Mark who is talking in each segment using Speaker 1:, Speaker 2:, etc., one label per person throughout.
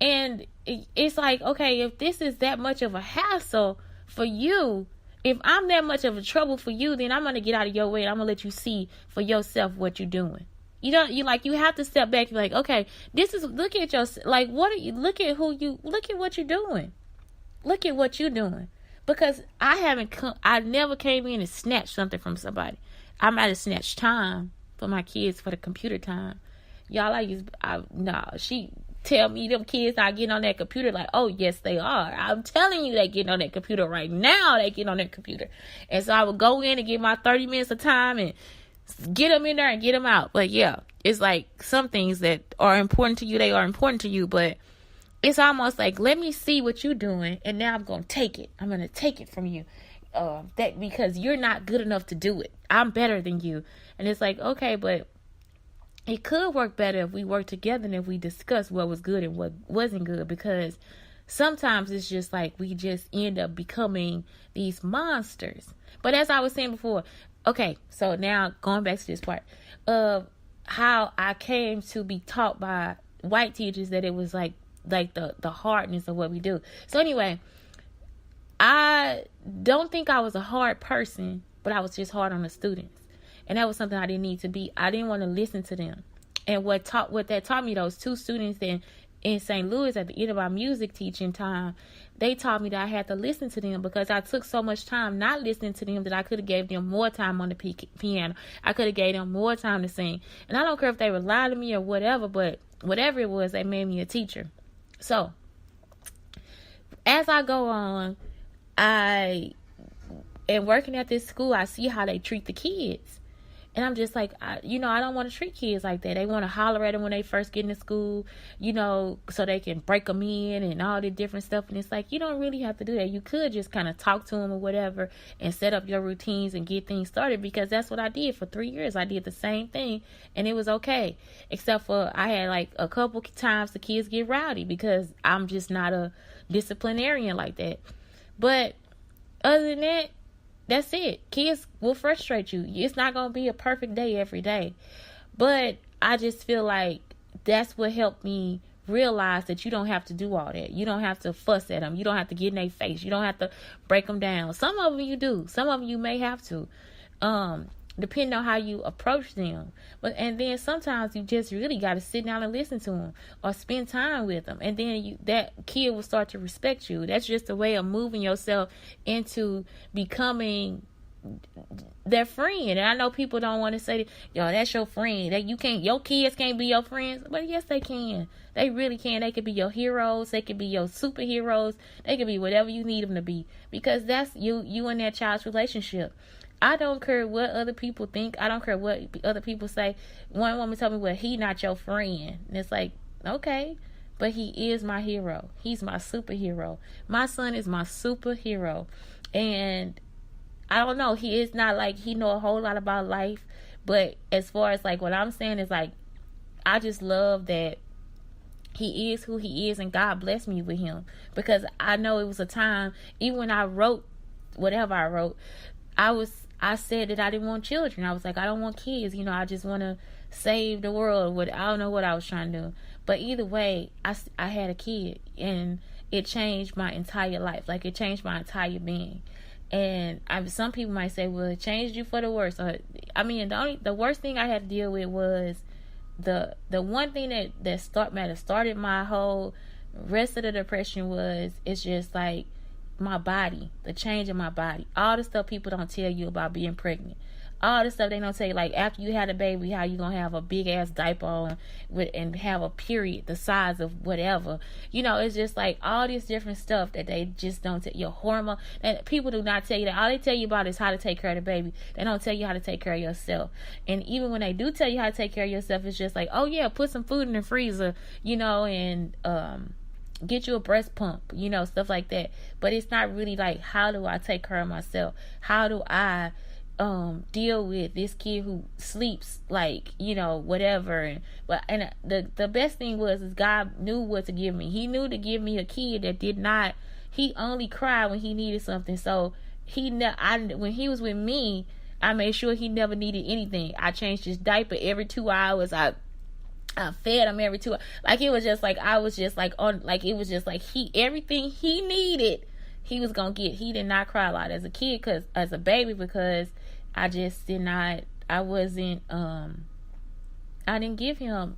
Speaker 1: And it's like, okay, if this is that much of a hassle for you, if I'm that much of a trouble for you, then I'm going to get out of your way and I'm going to let you see for yourself what you're doing. You have to step back and be like, okay, look at your, like, what are you, look at what you're doing. Look at what you're doing. Because I never came in and snatched something from somebody. I might have snatched time for my kids for the computer time. Y'all, she tell me them kids not getting on that computer. Like, oh, yes, they are. I'm telling you, they getting on that computer right now. They getting on that computer. And so I would go in and get my 30 minutes of time and get them in there and get them out. But yeah, it's like some things that are important to you, they are important to you. But it's almost like, let me see what you're doing. And now I'm going to take it. I'm going to take it from you. Because you're not good enough to do it. I'm better than you. And it's like, okay, but it could work better if we work together and if we discuss what was good and what wasn't good, because sometimes it's just like we just end up becoming these monsters. But as I was saying before, okay, so now going back to this part of how I came to be taught by white teachers that it was like the hardness of what we do. So anyway, I don't think I was a hard person, but I was just hard on the students. And that was something I didn't need to be. I didn't want to listen to them. And what that taught me, those two students in St. Louis at the end of my music teaching time, they taught me that I had to listen to them, because I took so much time not listening to them that I could have gave them more time on the piano. I could have gave them more time to sing. And I don't care if they were lying to me or whatever, but whatever it was, they made me a teacher. So as I go on, I am working at this school. I see how they treat the kids. And I'm just like, I don't want to treat kids like that. They want to holler at them when they first get into school, so they can break them in and all the different stuff. And it's like, you don't really have to do that. You could just kind of talk to them or whatever and set up your routines and get things started, because that's what I did for 3 years. I did the same thing and it was okay. Except for I had like a couple times the kids get rowdy because I'm just not a disciplinarian like that. But other than that, that's it. Kids will frustrate you. It's not going to be a perfect day every day. But I just feel like that's what helped me realize that you don't have to do all that. You don't have to fuss at them. You don't have to get in their face. You don't have to break them down. Some of them you do. Some of them you may have to. Depending on how you approach them. And then sometimes you just really got to sit down and listen to them or spend time with them. And then that kid will start to respect you. That's just a way of moving yourself into becoming their friend. And I know people don't want to say, that's your friend. Your kids can't be your friends. But yes, they can. They really can. They could be your heroes. They could be your superheroes. They could be whatever you need them to be. Because that's you and that child's relationship. I don't care what other people think. I don't care what other people say. One woman told me, well, he not your friend. And it's like, okay, but he is my hero. He's my superhero. My son is my superhero. And I don't know, he is not like he know a whole lot about life. But as far as like what I'm saying is like, I just love that he is who he is and God blessed me with him. Because I know it was a time, even when I wrote whatever I wrote, I said that I didn't want children. I was like, I don't want kids. I just want to save the world. I don't know what I was trying to do. But either way, I had a kid. And it changed my entire life. Like, it changed my entire being. And some people might say, well, it changed you for the worse. The worst thing I had to deal with was the one thing that started my whole rest of the depression it's just like, my body, the change in my body, all the stuff people don't tell you about being pregnant, all the stuff they don't tell you, like after you had a baby, how you gonna have a big ass diaper on and have a period the size of whatever, it's just like all this different stuff that they just don't tell your hormone, and people do not tell you that. All they tell you about is how to take care of the baby. They don't tell you how to take care of yourself. And even when they do tell you how to take care of yourself, it's just like, oh yeah, put some food in the freezer, and get you a breast pump, stuff like that. But it's not really like, how do I take care of myself? How do I deal with this kid who sleeps like, whatever. And the best thing is God knew what to give me. He knew to give me a kid that he only cried when he needed something. So when he was with me, I made sure he never needed anything. I changed his diaper every 2 hours. I I fed him every 2 hours. Like, it was just like, I was just like on, like, it was just like everything he needed, he was gonna get. He did not cry a lot as a kid, as a baby, because I just did not, I wasn't, I didn't give him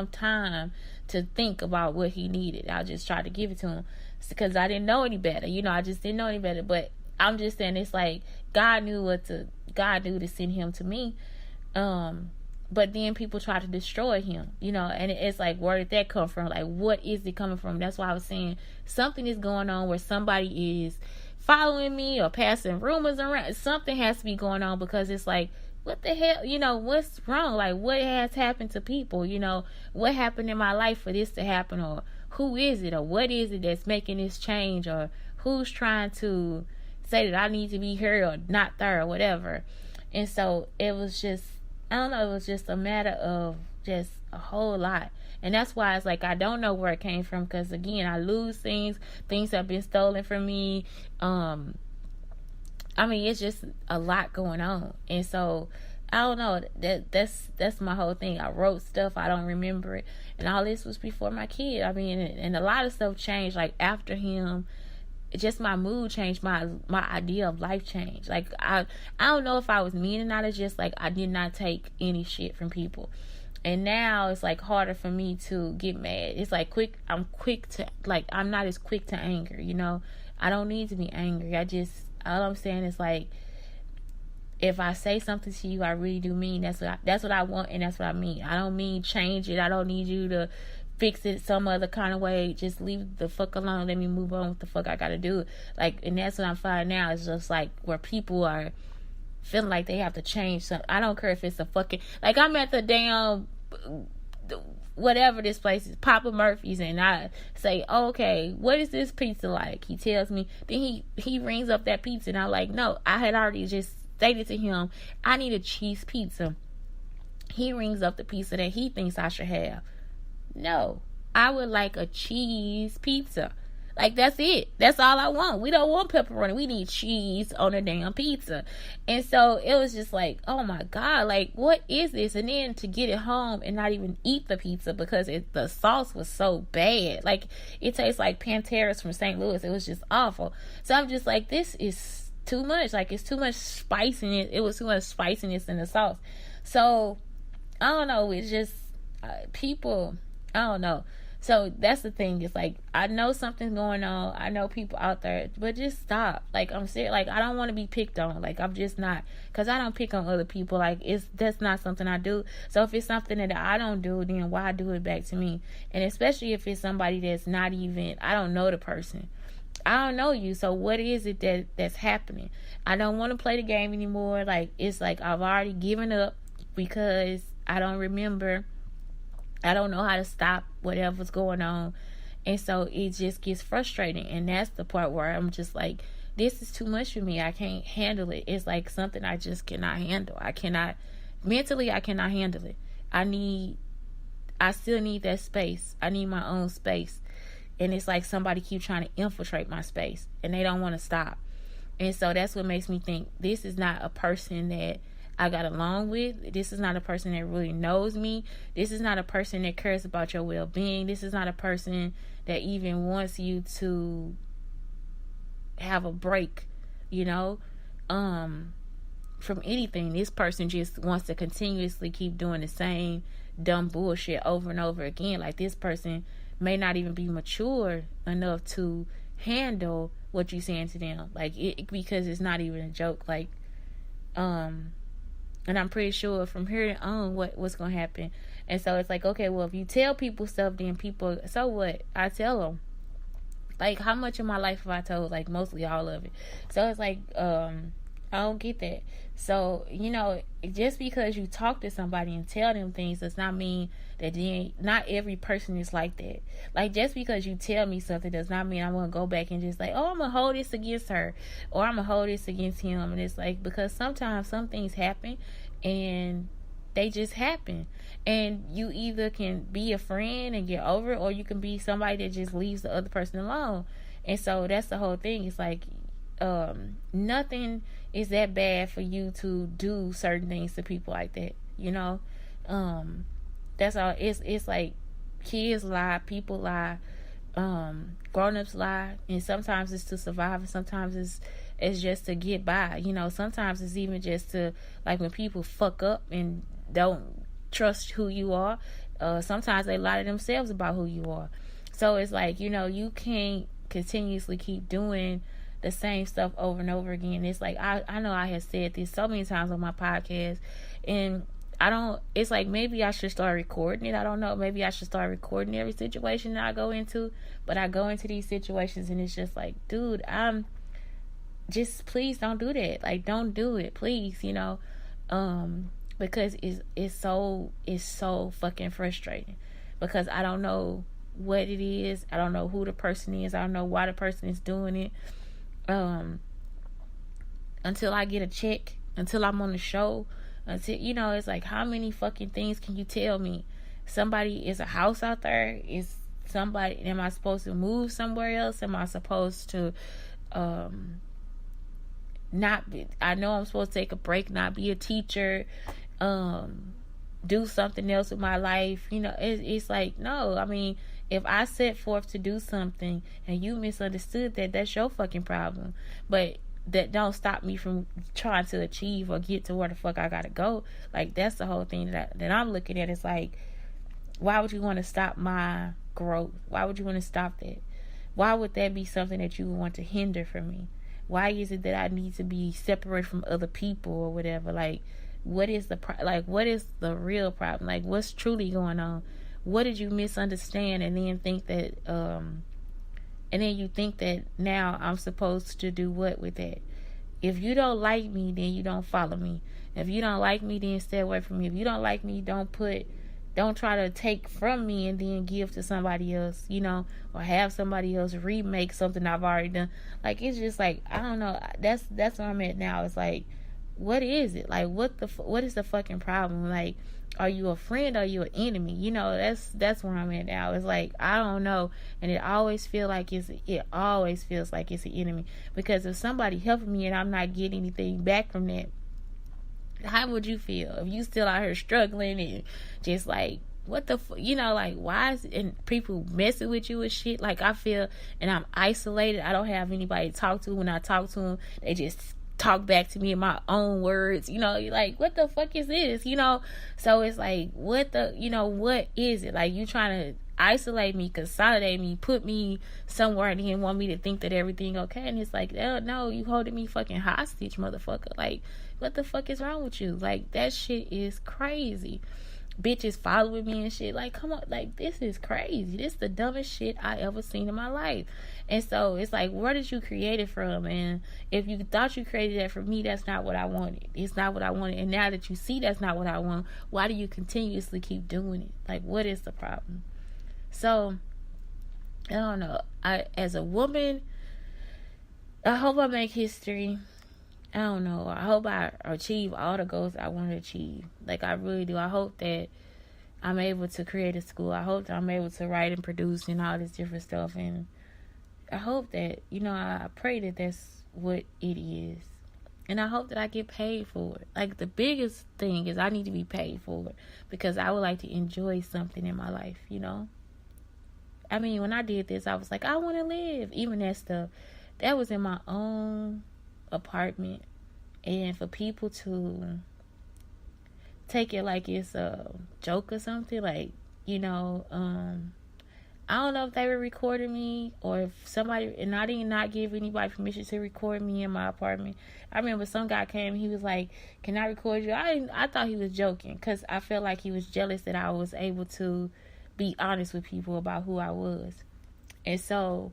Speaker 1: time to think about what he needed. I just tried to give it to him because I didn't know any better. I just didn't know any better. But I'm just saying, it's like God knew to send him to me. But then people try to destroy him, and it's like, where did that come from? Like, what is it coming from? That's why I was saying something is going on where somebody is following me or passing rumors around. Something has to be going on, because it's like, what the hell, what's wrong? Like, what has happened to people? What happened in my life for this to happen? Or who is it? Or what is it that's making this change? Or who's trying to say that I need to be here or not there or whatever? And so it was just, I don't know, it was just a matter of just a whole lot. And that's why it's like, I don't know where it came from, because again, I lose things have been stolen from me. I mean, it's just a lot going on. And so I don't know, that's my whole thing. I wrote stuff, I don't remember it, and all this was before my kid. I mean, and a lot of stuff changed, like, after him. Just my mood changed, my idea of life changed. Like, I don't know if I was mean or not. It's just like, I did not take any shit from people. And now it's like harder for me to get mad. It's like I'm not as quick to anger, I don't need to be angry. All I'm saying is, like, if I say something to you, I really do mean that's what I want, and that's what I mean. I don't mean change it. I don't need you to fix it some other kind of way. Just leave the fuck alone. Let me move on with the fuck I gotta do. Like, and that's what I'm finding now. It's just like, where people are feeling like they have to change something. I don't care if it's a fucking, like, I'm at the damn whatever this place is, Papa Murphy's, and I say, oh, okay, what is this pizza like? He tells me. Then he rings up that pizza, and I'm like, no, I had already just stated to him, I need a cheese pizza. He rings up the pizza that he thinks I should have. No, I would like a cheese pizza. Like, that's it. That's all I want. We don't want pepperoni. We need cheese on a damn pizza. And so it was just like, oh my God, like, what is this? And then to get it home and not even eat the pizza because the sauce was so bad. Like, it tastes like Panteras from St. Louis. It was just awful. So I'm just like, this is too much. Like, it's too much spiciness. It was too much spiciness in the sauce. So, I don't know. It's just people, I don't know. So that's the thing. It's like, I know something's going on. I know people out there, but just stop. Like, I'm serious. Like, I don't want to be picked on. Like, I'm just not, because I don't pick on other people. Like, that's not something I do. So if it's something that I don't do, then why do it back to me? And especially if it's somebody that's not even, I don't know the person. I don't know you. So what is it that's happening? I don't want to play the game anymore. Like, it's like, I've already given up because I don't remember. I don't know how to stop whatever's going on. And so it just gets frustrating. And that's the part where I'm just like, this is too much for me. I can't handle it. It's like something I just cannot handle. Mentally, I cannot handle it. I still need that space. I need my own space. And it's like somebody keep trying to infiltrate my space, and they don't want to stop. And so that's what makes me think this is not a person that I got along with. This is not a person that really knows me. This is not a person that cares about your well-being. This is not a person that even wants you to have a break, from anything. This person just wants to continuously keep doing the same dumb bullshit over and over again. Like, this person may not even be mature enough to handle what you're saying to them. Like, because it's not even a joke. Like, and I'm pretty sure from here on what's going to happen. And so it's like, okay, well, if you tell people stuff, then people, so what? I tell them. Like, how much of my life have I told? Like, mostly all of it. So it's like, I don't get that. So, just because you talk to somebody and tell them things does not mean that not every person is like that. Like, just because you tell me something does not mean I'm going to go back and just like, oh, I'm going to hold this against her, or I'm going to hold this against him. And it's like, because sometimes some things happen and they just happen. And you either can be a friend and get over it, or you can be somebody that just leaves the other person alone. And so that's the whole thing. It's like, nothing is that bad for you to do certain things to people like that, That's all. It's like kids lie, people lie, grown-ups lie, and sometimes it's to survive, and sometimes it's just to get by. You know, sometimes it's even just to, like, when people fuck up and don't trust who you are, sometimes they lie to themselves about who you are. So it's like, you know, you can't continuously keep doing the same stuff over and over again. It's like, I know I have said this so many times on my podcast, and it's like, maybe I should start recording it. I don't know. Maybe I should start recording every situation that I go into. But I go into these situations and it's just like, dude, please don't do that. Like, don't do it, please, you know. Because it's so fucking frustrating. Because I don't know what it is. I don't know who the person is. I don't know why the person is doing it. Until I get a check, until I'm on the show, until, you know, it's like, how many fucking things can you tell me? Somebody is a house out there. Is somebody? Am I supposed to move somewhere else? Am I supposed to not be? I know I'm supposed to take a break, not be a teacher, do something else with my life. You know, it's like, no. I mean, if I set forth to do something and you misunderstood that, that's your fucking problem. But that don't stop me from trying to achieve or get to where the fuck I gotta go. Like, that's the whole thing that I'm looking at. It's like, why would you want to stop my growth? Why would you want to stop that? Why would that be something that you would want to hinder from me? Why is it that I need to be separate from other people or whatever? Like, what is what is the real problem? Like, what's truly going on? What did you misunderstand and then think that and then you think that now I'm supposed to do what with that? If you don't like me, then you don't follow me. If you don't like me, then stay away from me. If you don't like me, don't try to take from me and then give to somebody else, you know, or have somebody else remake something I've already done. Like, it's just like, I don't know. That's where I'm at now. It's like, what is it? Like, what is the fucking problem? Like, are you a friend or are you an enemy? You know, that's where I'm at now. It's like, I don't know. And it always feels like it's an enemy. Because if somebody helping me and I'm not getting anything back from that, how would you feel if you still out here struggling and just like, what the you know, like, why is it, and people messing with you and shit? Like, I feel, and I'm isolated. I don't have anybody to talk to. When I talk to them, they just talk back to me in my own words, you know, like, what the fuck is this, you know? So it's like, what is it? Like, you trying to isolate me, consolidate me, put me somewhere and then want me to think that everything okay, and it's like, no, you holding me fucking hostage, motherfucker. Like, what the fuck is wrong with you? Like, that shit is crazy. Bitches following me and shit. Like, come on, like, this is crazy. This is the dumbest shit I ever seen in my life. And so it's like, where did you create it from? And if you thought you created that for me, that's not what I wanted. It's not what I wanted. And now that you see that's not what I want, why do you continuously keep doing it? Like, what is the problem? So, I don't know. As a woman, I hope I make history. I don't know. I hope I achieve all the goals I want to achieve. Like, I really do. I hope that I'm able to create a school. I hope that I'm able to write and produce and all this different stuff. And I hope that, you know, I pray that that's what it is. And I hope that I get paid for it. Like, the biggest thing is I need to be paid for it. Because I would like to enjoy something in my life, you know? I mean, when I did this, I was like, I want to live. Even that stuff. That was in my own apartment, and for people to take it like it's a joke or something, like, you know, I don't know if they were recording me or if somebody, and I did not give anybody permission to record me in my apartment. I remember some guy came, he was like, can I record you? I thought he was joking, because I felt like he was jealous that I was able to be honest with people about who I was. And so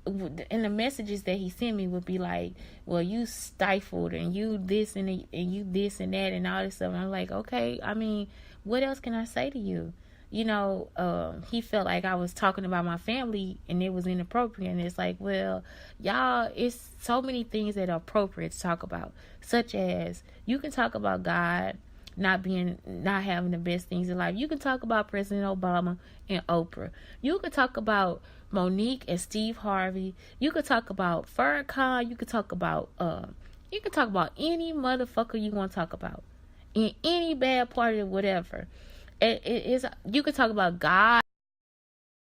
Speaker 1: and the messages that he sent me would be like, well, you stifled and you this and you this and that and all this stuff. And I'm like, okay, I mean, what else can I say to you? You know, he felt like I was talking about my family and it was inappropriate. And it's like, well, y'all, it's so many things that are appropriate to talk about, such as you can talk about God not having the best things in life. You can talk about President Obama and Oprah. You can talk about Monique and Steve Harvey. You could talk about Farrakhan. You could talk about any motherfucker you want to talk about. in any bad part of whatever. It's, you could talk about God